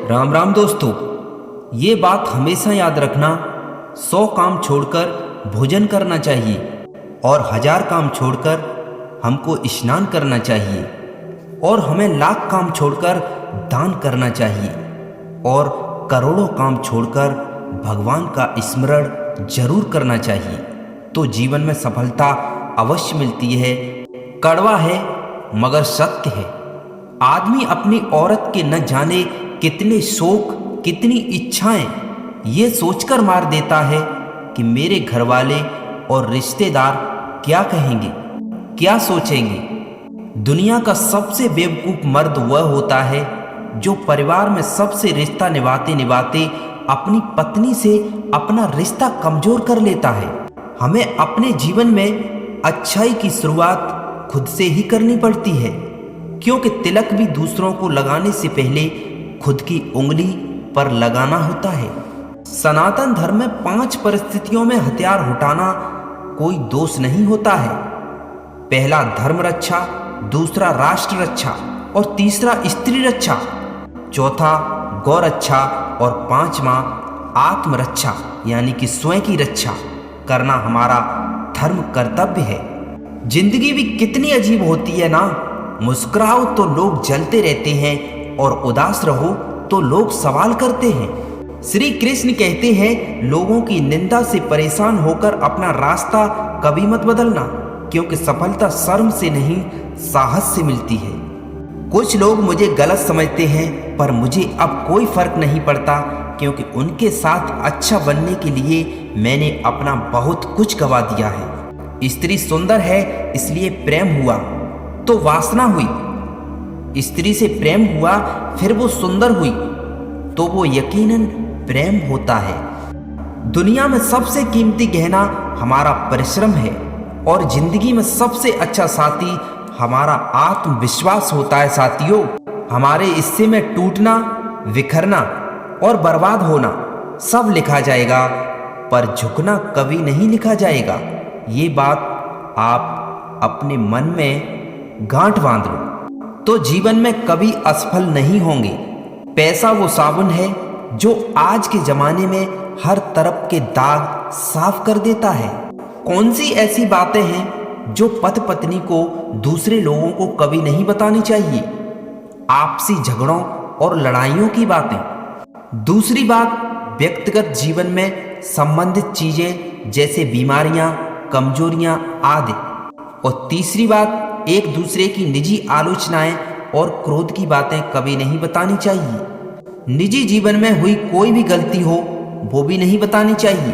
राम राम दोस्तों। ये बात हमेशा याद रखना, 100 काम छोड़कर भोजन करना चाहिए और 1000 काम छोड़कर हमको स्नान करना चाहिए और हमें लाख काम छोड़कर दान करना चाहिए और करोड़ों काम छोड़कर भगवान का स्मरण जरूर करना चाहिए, तो जीवन में सफलता अवश्य मिलती है। कड़वा है मगर सत्य है। आदमी अपनी औरत के न जाने कितने शौक, कितनी इच्छाएं ये सोचकर मार देता है कि मेरे घरवाले और रिश्तेदार क्या कहेंगे, क्या सोचेंगे। दुनिया का सबसे बेवकूफ मर्द वह होता है जो परिवार में सबसे रिश्ता निभाते निभाते अपनी पत्नी से अपना रिश्ता कमजोर कर लेता है। हमें अपने जीवन में अच्छाई की शुरुआत खुद से ही करनी पड़ती है, क्योंकि तिलक भी दूसरों को लगाने से पहले खुद की उंगली पर लगाना होता है। सनातन धर्म में 5 परिस्थितियों में हथियार उठाना कोई दोष नहीं होता है। पहला धर्म रक्षा, दूसरा राष्ट्र रक्षा और तीसरा स्त्री रक्षा, चौथा गौ रक्षा और 5वां आत्मरक्षा यानी कि स्वयं की रक्षा करना हमारा धर्म कर्तव्य है। जिंदगी भी कितनी अजीब होती है ना। मुस्कुराओ तो लोग जलते रहते हैं और उदास रहो तो लोग सवाल करते हैं। श्री कृष्ण कहते हैं, लोगों की निंदा से परेशान होकर अपना रास्ता कभी मत बदलना, क्योंकि सफलता शर्म से नहीं साहस से मिलती है। कुछ लोग मुझे गलत समझते हैं, पर मुझे अब कोई फर्क नहीं पड़ता, क्योंकि उनके साथ अच्छा बनने के लिए मैंने अपना बहुत कुछ गवा दिया है। स्त्री सुंदर है इसलिए प्रेम हुआ तो वासना हुई। स्त्री से प्रेम हुआ फिर वो सुंदर हुई तो वो यकीनन प्रेम होता है। दुनिया में सबसे कीमती गहना हमारा परिश्रम है और जिंदगी में सबसे अच्छा साथी हमारा आत्मविश्वास होता है। साथियों, हमारे हिस्से में टूटना, बिखरना और बर्बाद होना सब लिखा जाएगा, पर झुकना कभी नहीं लिखा जाएगा। ये बात आप अपने मन में गांठ बांध लो तो जीवन में कभी असफल नहीं होंगे। पैसा वो साबुन है जो आज के जमाने में हर तरफ के दाग साफ कर देता है। कौन सी ऐसी बातें हैं जो पति पत्नी को दूसरे लोगों को कभी नहीं बतानी चाहिए? आपसी झगड़ों और लड़ाइयों की बातें। दूसरी बात, व्यक्तिगत जीवन में संबंधित चीजें जैसे बीमारियां, कमजोरियां आदि। और तीसरी बात, एक दूसरे की निजी आलोचनाएं और क्रोध की बातें कभी नहीं बतानी चाहिए। निजी जीवन में हुई कोई भी गलती हो वो भी नहीं बतानी चाहिए।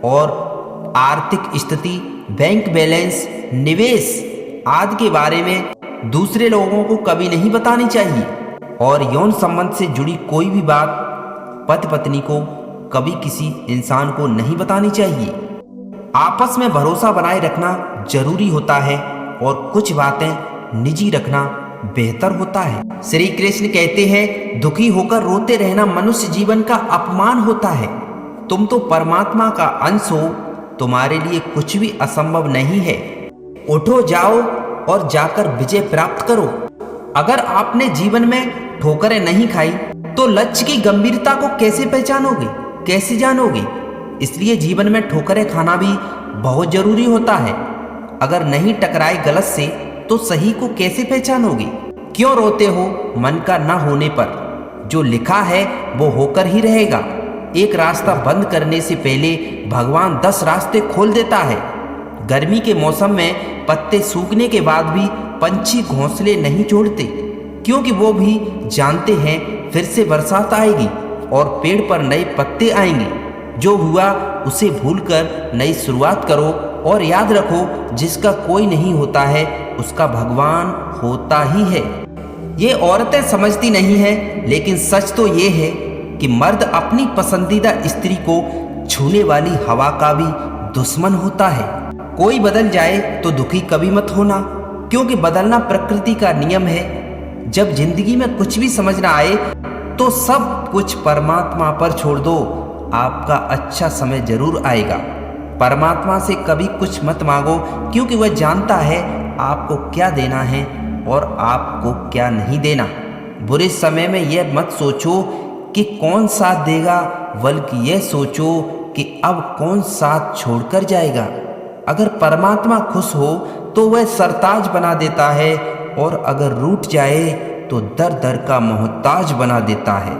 और आर्थिक स्थिति, बैंक बैलेंस, निवेश आदि के बारे में दूसरे लोगों को कभी नहीं बतानी चाहिए। और यौन संबंध से जुड़ी कोई भी बात पति पत्नी को कभी किसी इंसान को नहीं बतानी चाहिए। आपस में भरोसा बनाए रखना जरूरी होता है और कुछ बातें निजी रखना बेहतर होता है। श्री कृष्ण कहते हैं, दुखी होकर रोते रहना मनुष्य जीवन का अपमान होता है। तुम तो परमात्मा का अंश हो, तुम्हारे लिए कुछ भी असंभव नहीं है। उठो, जाओ और जाकर विजय प्राप्त करो। अगर आपने जीवन में ठोकरें नहीं खाई तो लक्ष्य की गंभीरता को कैसे पहचानोगे, कैसे जानोगे? इसलिए जीवन में ठोकरें खाना भी बहुत जरूरी होता है। अगर नहीं टकराए गलत से तो सही को कैसे पहचानोगे? क्यों रोते हो मन का ना होने पर? जो लिखा है वो होकर ही रहेगा। एक रास्ता बंद करने से पहले भगवान 10 रास्ते खोल देता है। गर्मी के मौसम में पत्ते सूखने के बाद भी पंछी घोंसले नहीं छोड़ते, क्योंकि वो भी जानते हैं फिर से बरसात आएगी और पेड़ पर नए पत्ते आएंगे। जो हुआ उसे भूलकर नई शुरुआत करो और याद रखो, जिसका कोई नहीं होता है उसका भगवान होता ही है। ये औरतें समझती नहीं है, लेकिन सच तो ये है कि मर्द अपनी पसंदीदा स्त्री को छूने वाली हवा का भी दुश्मन होता है। कोई बदल जाए तो दुखी कभी मत होना, क्योंकि बदलना प्रकृति का नियम है। जब जिंदगी में कुछ भी समझ ना आए तो सब कुछ परमात्मा पर छोड़ दो, आपका अच्छा समय जरूर आएगा। परमात्मा से कभी कुछ मत मांगो, क्योंकि वह जानता है आपको क्या देना है और आपको क्या नहीं देना। बुरे समय में यह मत सोचो कि कौन साथ देगा, बल्कि यह सोचो कि अब कौन साथ छोड़कर जाएगा। अगर परमात्मा खुश हो तो वह सरताज बना देता है, और अगर रूठ जाए तो दर दर का मोहताज बना देता है।